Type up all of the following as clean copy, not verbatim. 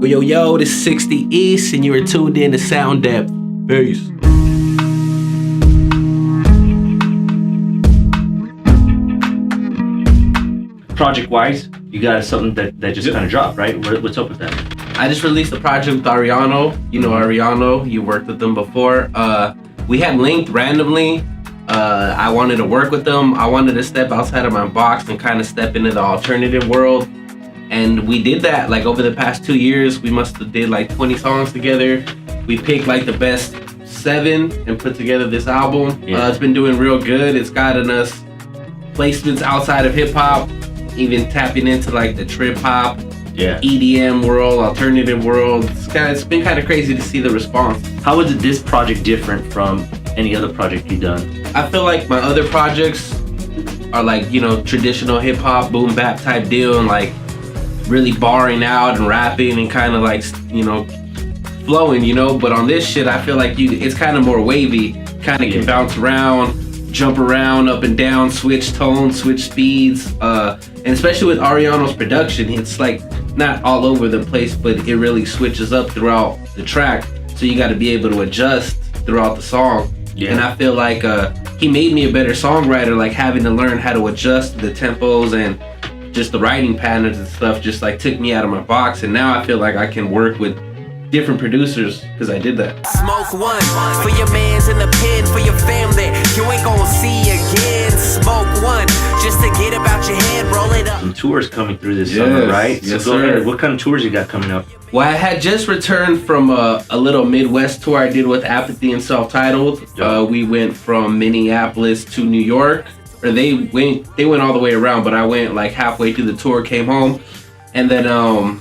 Yo, this is 60 East, and you are tuned in to Sound Depth. Peace. Project-wise, you got something that just kind of dropped, right? What's up with that? I just released a project with Ariano. You know Ariano, you worked with them before. We had linked randomly. I wanted to work with them. I wanted to step outside of my box and kind of step into the alternative world. And we did that. Like over the past 2 years, we must have did like 20 songs together. We picked like the best 7 and put together this album. Yeah. It's been doing real good. It's gotten us placements outside of hip hop, even tapping into like the trip hop, EDM world, alternative world. It's been kind of crazy to see the response. How is this project different from any other project you've done? I feel like my other projects are like, traditional hip hop, boom bap type deal, and like really barring out and rapping and kind of like, flowing, But on this shit, I feel like it's kind of more wavy, kind of can bounce around, jump around, up and down, switch tones, switch speeds, and especially with Ariano's production, it's like not all over the place, but it really switches up throughout the track, so you got to be able to adjust throughout the song. And I feel like he made me a better songwriter, like having to learn how to adjust the tempos and just the writing patterns and stuff just like took me out of my box, and now I feel like I can work with different producers because I did that. Smoke one for your mans in the pen, for your family you ain't gonna see again. Smoke one just to get about your head, roll it up. Some tours coming through this summer, right? Yes, so go sir. ahead. What kind of tours you got coming up? Well, I had just returned from a little Midwest tour I did with Apathy and Self-Titled. We went from Minneapolis to New York, or they went all the way around, but I went like halfway through the tour, came home, and then I'm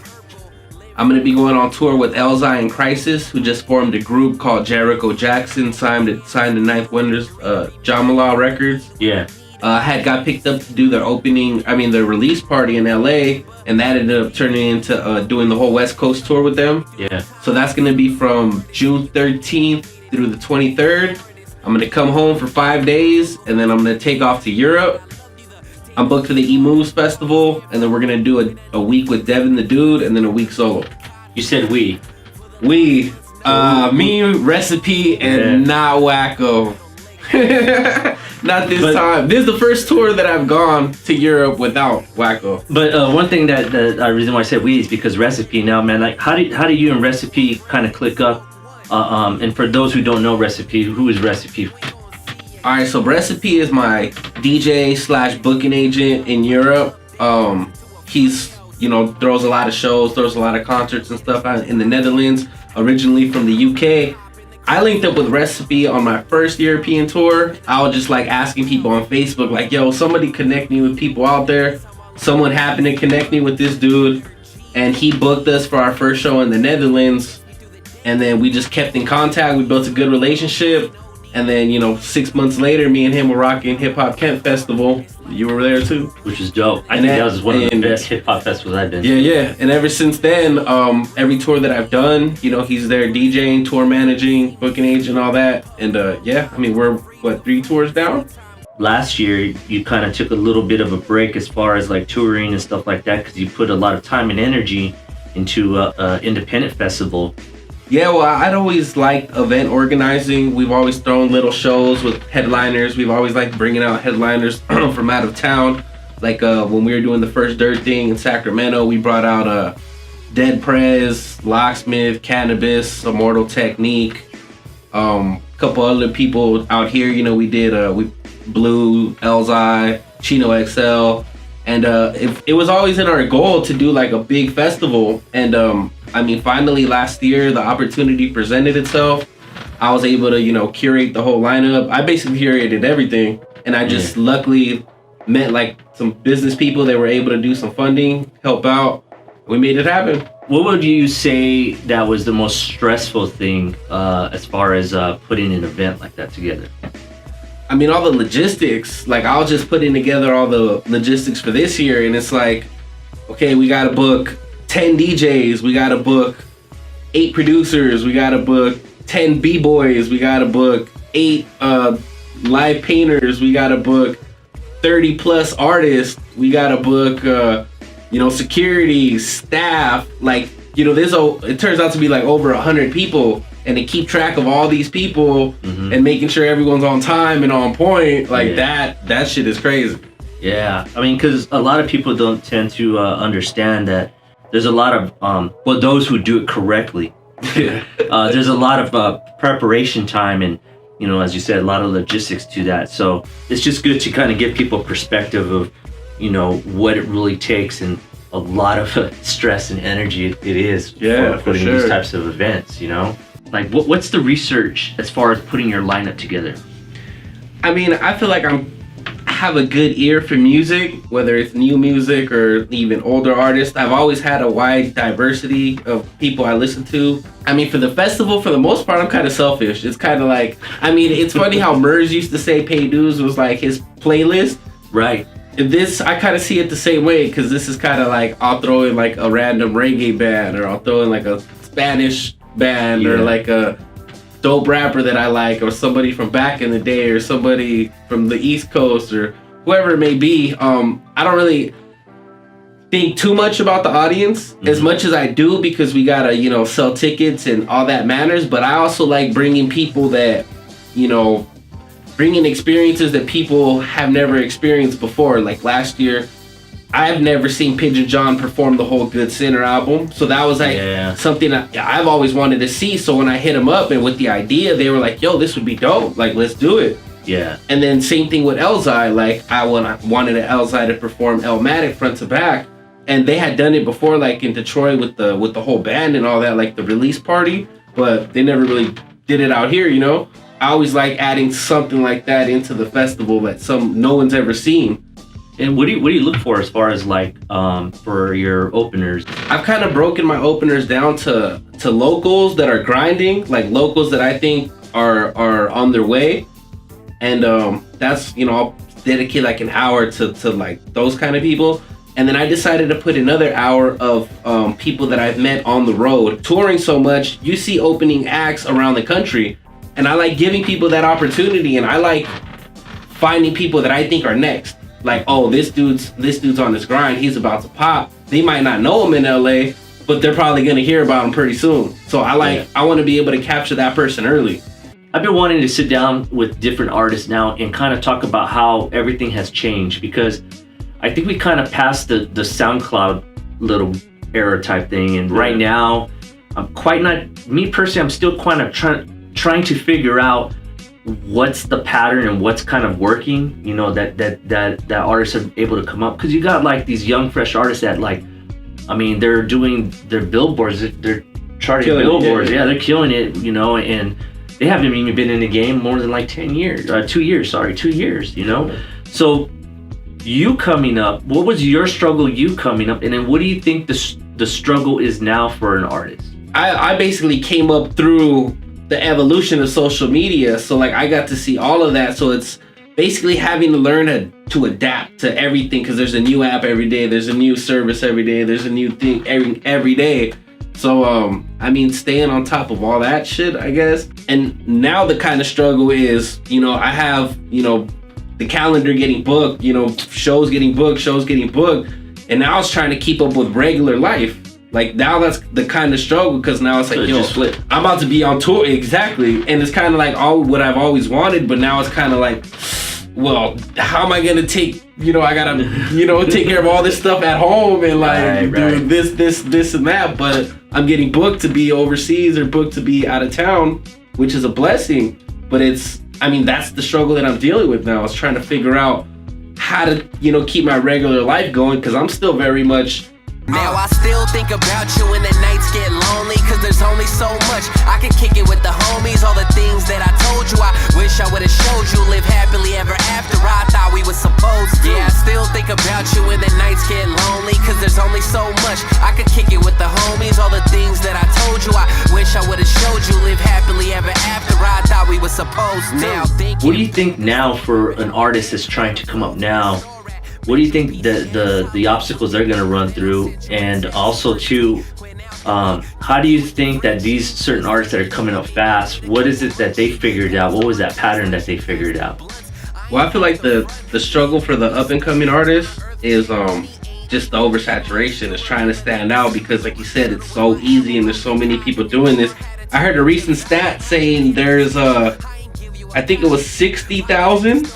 gonna be going on tour with Elzai and Crisis, who just formed a group called Jericho Jackson, signed to Ninth Wonder's Jamala Records. Got picked up to do their their release party in LA, and that ended up turning into doing the whole West Coast tour with them. So that's gonna be from June 13th through the 23rd. I'm gonna come home for 5 days, and then I'm gonna take off to Europe. I'm booked for the E-Moves Festival, and then we're gonna do a week with Devin the Dude, and then a week solo. You said we. Me, Recipe, and not Wackoe. Not this time. This is the first tour that I've gone to Europe without Wackoe. But one thing that the reason why I said we is because Recipe now, man. Like, how do you and Recipe kind of click up? And for those who don't know Recipe, who is Recipe? All right, so Recipe is my DJ / booking agent in Europe. He's, throws a lot of shows, throws a lot of concerts and stuff out in the Netherlands, originally from the UK. I linked up with Recipe on my first European tour. I was just like asking people on Facebook, like, yo, somebody connect me with people out there. Someone happened to connect me with this dude, and he booked us for our first show in the Netherlands. And then we just kept in contact. We built a good relationship. And then, 6 months later, me and him were rocking Hip Hop Kent Festival. You were there too. Which is dope. I think that was one of the best hip hop festivals I've been to. Yeah. And ever since then, every tour that I've done, he's there DJing, tour managing, booking agent, all that. And we're 3 tours down? Last year, you kind of took a little bit of a break as far as like touring and stuff like that, because you put a lot of time and energy into independent festival. Yeah, well, I'd always liked event organizing. We've always thrown little shows with headliners. We've always liked bringing out headliners from out of town. Like when we were doing the first Dirt thing in Sacramento, we brought out Dead Prez, Locksmith, Cannabis, Immortal Technique, a couple other people out here. We did Blue, Elzai, Chino XL. And it was always in our goal to do like a big festival. And finally last year, the opportunity presented itself. I was able to, curate the whole lineup. I basically curated everything. And I just luckily met like some business people that were able to do some funding, help out. We made it happen. What would you say that was the most stressful thing as far as putting an event like that together? All the logistics, like I was just putting together all the logistics for this year, and it's like, okay, we gotta book 10 DJs, we gotta book 8 producers, we gotta book 10 B-boys, we gotta book 8 live painters, we gotta book 30 plus artists, we gotta book, security, staff, like it turns out to be like over 100 people, and to keep track of all these people and making sure everyone's on time and on point, like that shit is crazy. Yeah, I mean, because a lot of people don't tend to understand that there's a lot of those who do it correctly. There's a lot of preparation time and, as you said, a lot of logistics to that. So it's just good to kind of give people a perspective of, what it really takes, and a lot of stress and energy it is for putting these types of events, Like, what's the research as far as putting your lineup together? I mean, I feel like I have a good ear for music, whether it's new music or even older artists. I've always had a wide diversity of people I listen to. I mean, for the festival, for the most part, I'm kind of selfish. It's kind of like, it's funny how Murs used to say Pay Dues was like his playlist. Right. This, I kind of see it the same way, because this is kind of like, I'll throw in like a random reggae band, or I'll throw in like a Spanish band, or like a dope rapper that I like, or somebody from back in the day, or somebody from the East Coast, or whoever it may be. I don't really think too much about the audience as much as I do, because we gotta, sell tickets and all that matters. But I also like bringing people that, bringing experiences that people have never experienced before. Like last year, I've never seen Pigeon John perform the whole Good Sinner album. So that was like something I've always wanted to see. So when I hit them up and with the idea, they were like, yo, this would be dope. Like, let's do it. Yeah. And then same thing with Elzai. Like, I wanted Elzai to perform Elmatic front to back. And they had done it before, like in Detroit with the whole band and all that, like the release party. But they never really did it out here, I always like adding something like that into the festival that no one's ever seen. And what do you look for as far as like for your openers? I've kind of broken my openers down to locals that are grinding, like locals that I think are on their way, and that's I'll dedicate like an hour to like those kind of people. And then I decided to put another hour of people that I've met on the road. Touring so much, you see opening acts around the country, and I like giving people that opportunity, and I like finding people that I think are next. Like, oh, this dude's on his grind, he's about to pop. They might not know him in LA, but they're probably gonna hear about him pretty soon. So I want to be able to capture that person early. I've been wanting to sit down with different artists now and kind of talk about how everything has changed, because I think we kind of passed the SoundCloud little era type thing, and right now I'm still kind of trying to figure out what's the pattern and what's kind of working, that artists are able to come up, because you got like these young fresh artists that they're doing their billboards, they're charting billboards, they're killing it, and they haven't even been in the game more than like 2 years, So you coming up, what was your struggle you coming up, and then what do you think the struggle is now for an artist? I basically came up through the evolution of social media, so like I got to see all of that. So it's basically having to learn to adapt to everything, because there's a new app every day, there's a new service every day, there's a new thing every day. So staying on top of all that shit, I guess. And now the kind of struggle is, I have the calendar getting booked, shows getting booked, and now it's trying to keep up with regular life. Like, now that's the kind of struggle, because now it's like, I'm about to be on tour. Exactly. And it's kind of like all what I've always wanted, but now it's kind of like, well, how am I going to take, I got to, take care of all this stuff at home and like do this and that. But I'm getting booked to be overseas or booked to be out of town, which is a blessing. But that's the struggle that I'm dealing with now. Is trying to figure out how to, keep my regular life going, because I'm still very much. Now I still think about you when the nights get lonely, cause there's only so much I can kick it with the homies. All the things that I told you, I wish I would've showed you. Live happily ever after, I thought we were supposed to. Yeah, I still think about you when the nights get lonely, cause there's only so much I could kick it with the homies. All the things that I told you, I wish I would've showed you. Live happily ever after, I thought we were supposed to. Now, what do you think now for an artist that's trying to come up now? What do you think the obstacles they're going to run through? And also too, how do you think that these certain artists that are coming up fast, what is it that they figured out? What was that pattern that they figured out? Well, I feel like the struggle for the up and coming artists is just the oversaturation. It's trying to stand out because, like you said, it's so easy and there's so many people doing this. I heard a recent stat saying there's I think it was 60,000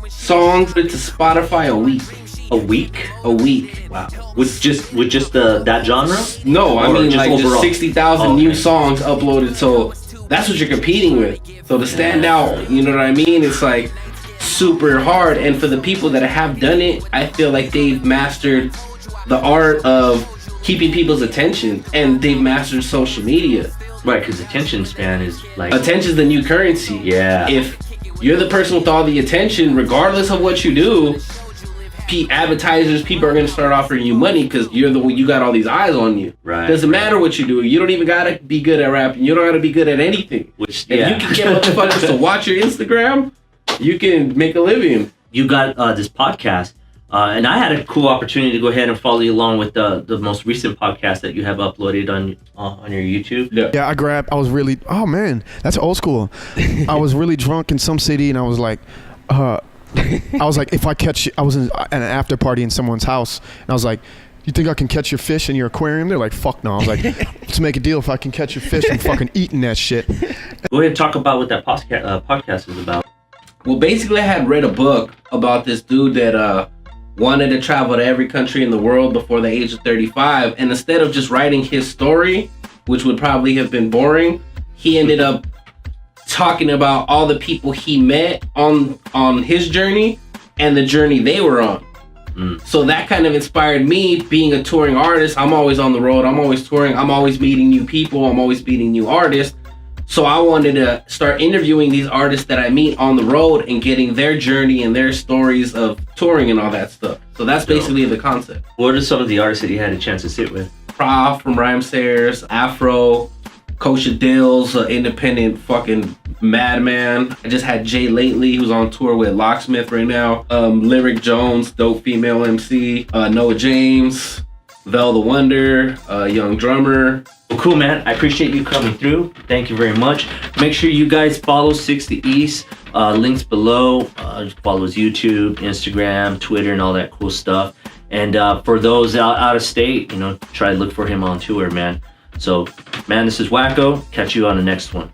songs to Spotify a week. A week? A week. Wow. With just that genre? No, I mean like overall? just 60,000 new songs uploaded. So that's what you're competing with. So to stand out, you know what I mean? It's like super hard. And for the people that have done it, I feel like they've mastered the art of keeping people's attention, and they've mastered social media. Right, because attention span is like... Attention's the new currency. Yeah. If you're the person with all the attention, regardless of what you do, advertisers, people are going to start offering you money because you're the one, you got all these eyes on you. Right. Doesn't matter what you do. You don't even got to be good at rapping. You don't got to be good at anything. Which, if you can get motherfuckers to watch your Instagram, you can make a living. You got this podcast. And I had a cool opportunity to go ahead and follow you along with the most recent podcast that you have uploaded on your YouTube. Yeah, I was really, oh man, that's old school. I was really drunk in some city, and I was like, if I catch you, I was in an after party in someone's house, and I was like, you think I can catch your fish in your aquarium? They're like, fuck no. I was like, let's make a deal. If I can catch your fish, I'm fucking eating that shit. Go ahead and talk about what that podcast is about. Well, basically, I had read a book about this dude that wanted to travel to every country in the world before the age of 35. And instead of just writing his story, which would probably have been boring, he ended up talking about all the people he met on his journey and the journey they were on. So that kind of inspired me. Being a touring artist, I'm always on the road, I'm always touring, I'm always meeting new people, I'm always meeting new artists. So I wanted to start interviewing these artists that I meet on the road and getting their journey and their stories of touring and all that stuff. So that's basically the concept. What are some of the artists that you had a chance to sit with? Prof from Rhymesayers, Afro, Kosha Dills, independent fucking madman. I just had Jay Lately, who's on tour with Locksmith right now. Lyric Jones, dope female MC. Noah James, Vel the Wonder, young drummer. Well, cool, man. I appreciate you coming through. Thank you very much. Make sure you guys follow 60 East. Links below. Follow his YouTube, Instagram, Twitter, and all that cool stuff. And for those out of state, try to look for him on tour, man. So, man, this is Wackoe. Catch you on the next one.